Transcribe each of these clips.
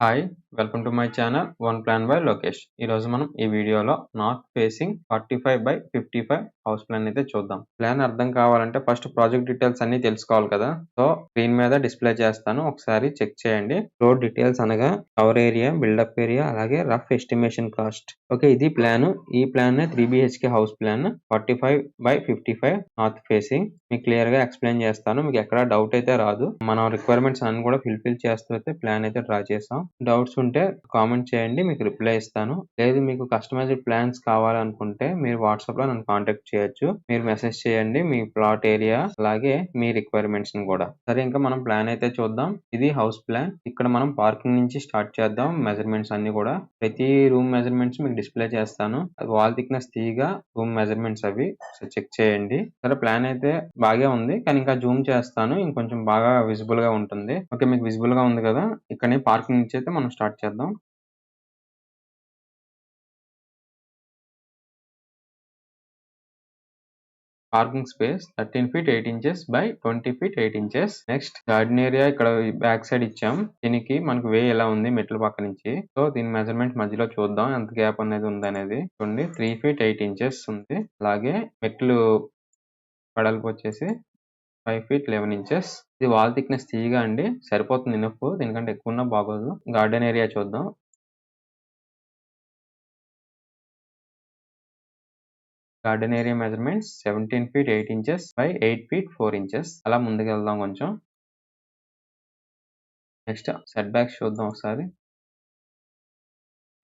Hi! Welcome to my channel one plan by Lokesh. ఈరోజు మనం ఈ వీడియోలో నార్త్ ఫేసింగ్ 45/55 హౌస్ ప్లాన్ అయితే చూద్దాం. ప్లాన్ అర్థం కావాలంటే ఫస్ట్ ప్రాజెక్ట్ డీటెయిల్స్ అన్నీ తెలుసుకోవాలి కదా! సో స్క్రీన్ మీద డిస్ప్లే చేస్తాను. ఒకసారి చెక్ చేయండి. రోడ్ డీటెయిల్స్ అనగా కవర్ ఏరియా, బిల్డప్ ఏరియా అలాగే రఫ్ ఎస్టిమేషన్ కాస్ట్. ఓకే, ఇది ప్లాన్. ఈ plan 3 BHK house plan 45/55 north facing. మీకు క్లియర్ గా ఎక్స్ప్లెయిన్ చేస్తాను. మీకు ఎక్కడ డౌట్ అయితే రాదు. మనం రిక్వైర్మెంట్స్ అన్ని కూడా ఫిల్ఫిల్ చేస్తూ అయితే ప్లాన్ అయితే డ్రా చేసాం. డౌట్స్ ఉంటే కామెంట్ చేయండి, మీకు రిప్లై ఇస్తాను. లేదు మీకు కస్టమైజ్డ్ ప్లాన్స్ కావాలనుకుంటే మీరు వాట్సాప్ లో నన్ను కాంటాక్ట్ చేయొచ్చు. మీరు మెసేజ్ చేయండి మీ ప్లాట్ ఏరియా అలాగే మీ రిక్వైర్మెంట్స్ ని కూడా. సరే, ఇంకా మనం ప్లాన్ అయితే చూద్దాం. ఇది హౌస్ ప్లాన్. ఇక్కడ మనం పార్కింగ్ నుంచి స్టార్ట్ చేద్దాం. మెజర్మెంట్స్ అన్ని కూడా ప్రతి రూమ్ మెజర్మెంట్స్ మీకు డిస్ప్లే చేస్తాను. వాల్ థిక్నెస్ తీయగా రూమ్ మెజర్మెంట్స్ అవి చెక్ చేయండి. సరే, ప్లాన్ అయితే బాగా ఉంది కానీ ఇంకా జూమ్ చేస్తాను, ఇంకొంచెం బాగా విజిబుల్ గా ఉంటుంది. ఓకే, మీకు విజిబుల్ గా ఉంది కదా. ఇక్కడ పార్కింగ్ నుంచి అయితే మనం స్టార్ట్ చేద్దాం. Parking space 13 feet 8 inches by 20 feet 8 inches. Next garden area ఇక్కడ బ్యాక్ సైడ్ ఇచ్చాం. దీనికి మనకు వే ఎలా ఉంది మెట్ల పక్క నుంచి. సో దీని మెజర్మెంట్ మధ్యలో చూద్దాం ఎంత గ్యాప్ అనేది ఉంది అనేది. చూడండి 3 feet 8 inches ఉంది. అలాగే మెట్లు వెడల్పు వచ్చేసి 5 feet 11 inches. ఇది వాల్ థిక్నెస్ తీయగా అండి, సరిపోతుంది ఇనఫ్. దీనికంటే ఎక్కువ ఉన్నా బాగోదు. గార్డెన్ ఏరియా చూద్దాం. Garden area measurements 17 feet 8 inches by 8 feet 4 inches. అలా ముందుకు వెళ్దాం కొంచెం. నెక్స్ట్ సెట్ బ్యాక్స్ చూద్దాం ఒకసారి.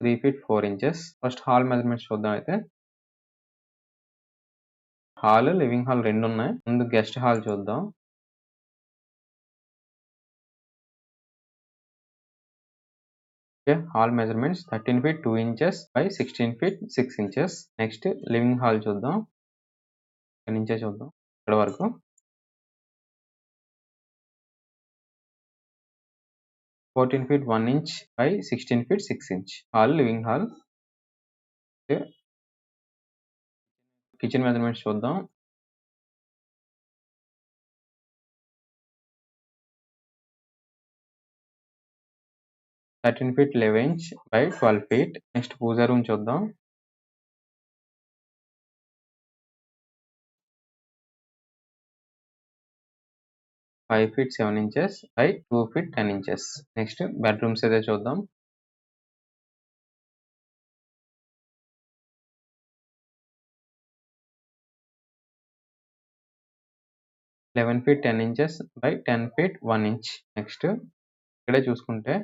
3 feet 4 inches. First hall measurements చూద్దాం అయితే. హాల్, లివింగ్ హాల్ రెండు ఉన్నాయి. ముందు గెస్ట్ హాల్ చూద్దాం. Okay, hall measurements 13 feet 2 inches by 16 feet 6 inches. Next living hall చూద్దాం. ఇక్కడ నుంచే చూద్దాం ఇక్కడ వరకు. 14 feet 1 inch by 16 feet 6 inch. Hall, living hall. Kitchen measurements చూద్దాం. 13 feet 11 inch by 12 feet. Next puja room చూద్దాం. 5 feet 7 inches by 2 feet 10 inches. Next bedrooms అయితే చూద్దాం. 11 feet 10 inches by 10 feet 1 inch. Next ఇక్కడే చూసుకుంటే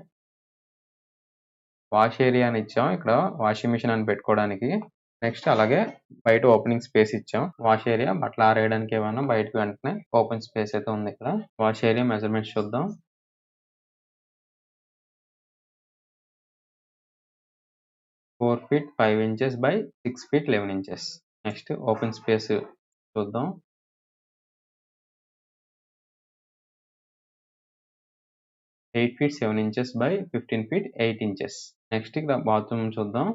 వాష్ ఏరియా అని ఇచ్చాం. ఇక్కడ washing machine అని పెట్టుకోవడానికి. నెక్స్ట్ అలాగే బయట ఓపెనింగ్ స్పేస్ ఇచ్చాం. వాష్ ఏరియా బట్టలు ఆరేయడానికి ఏమైనా బయటకు వెంటనే ఓపెన్ స్పేస్ అయితే ఉంది ఇక్కడ. వాష్ ఏరియా మెజర్మెంట్స్ చూద్దాం. 4 feet 5 inches by 6 feet 11 inches. Next open space చూద్దాం. 8 feet 7 inches by 15 feet 8 inches. Next ఇక్కడ బాత్రూమ్ చూద్దాం.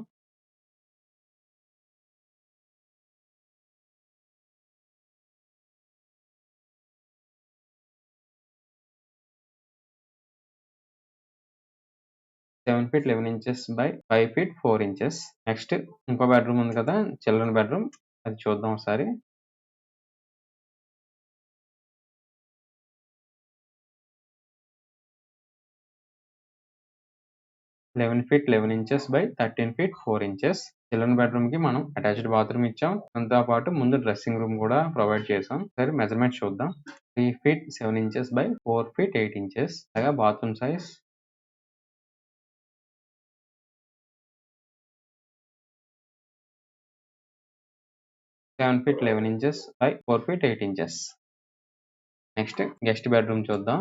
7 feet 11 inches by 5 feet 4 inches. Next ఇంకో బెడ్రూమ్ ఉంది కదా, చిల్డ్రన్ బెడ్రూమ్, అది చూద్దాం ఒకసారి. Eleven feet 11 inches by 13 feet 4 inches. Children bedroom కి మనం అటాచ్డ్ బాత్రూమ్ ఇచ్చాం. దాంతో పాటు ముందు డ్రెస్సింగ్ రూమ్ కూడా ప్రొవైడ్ చేసాం. సరే, మెజర్మెంట్ చూద్దాం. 3 feet 7 inches by 4 feet 8 inches. అలాగే bathroom size 7 feet 11 inches by 4 feet 8 inches. Next guest bedroom చూద్దాం.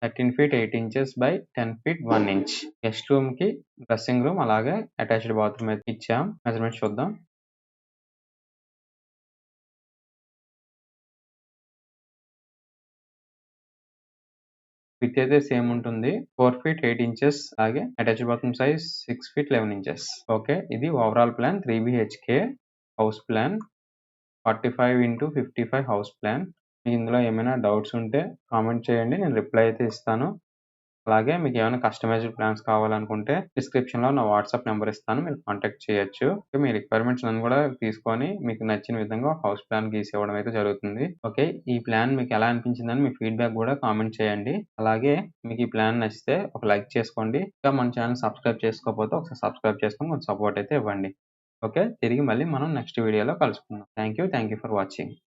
13 feet 8 inches by 10 feet 1 inch. Guest room కి డ్రెస్సింగ్ రూమ్ అలాగే అటాచ్డ్ బాత్రూమ్ అయితే ఇచ్చాం. మెజర్మెంట్ చూద్దాం. విత్ అయితే సేమ్ ఉంటుంది. 4 feet 8 inches. అలాగే attached bathroom size 6 feet 11 inches. Okay, ఇది overall plan 3 BHK house plan. 45x55 house plan. మీకు ఇందులో ఏమైనా డౌట్స్ ఉంటే కామెంట్ చేయండి. నేను రిప్లై అయితే ఇస్తాను. అలాగే మీకేమైనా కస్టమైజ్డ్ ప్లాన్స్ కావాలనుకుంటే డిస్క్రిప్షన్‌లో నా వాట్సాప్ నంబర్ ఇస్తాను. మీరు కాంటాక్ట్ చేయొచ్చు. మీ రిక్వైర్మెంట్స్ అన్నీ కూడా తీసుకొని మీకు నచ్చిన విధంగా హౌస్ ప్లాన్ గీసివ్వడం అయితే జరుగుతుంది. ఓకే. ఈ ప్లాన్ మీకు ఎలా అనిపించిందని మీ ఫీడ్‌బ్యాక్ కూడా కామెంట్ చేయండి. అలాగే మీకు ఈ ప్లాన్ నచ్చితే ఒక లైక్ చేసుకోండి. ఇంకా మన ఛానెల్ సబ్స్క్రైబ్ చేసుకోకపోతే ఒకసారి సబ్స్క్రైబ్ చేసుకొని కొంచెం సపోర్ట్ అయితే ఇవ్వండి. ఓకే. తిరిగి మళ్ళీ మనం నెక్స్ట్ వీడియోలో కలుసుకుందాం. Thank you for watching.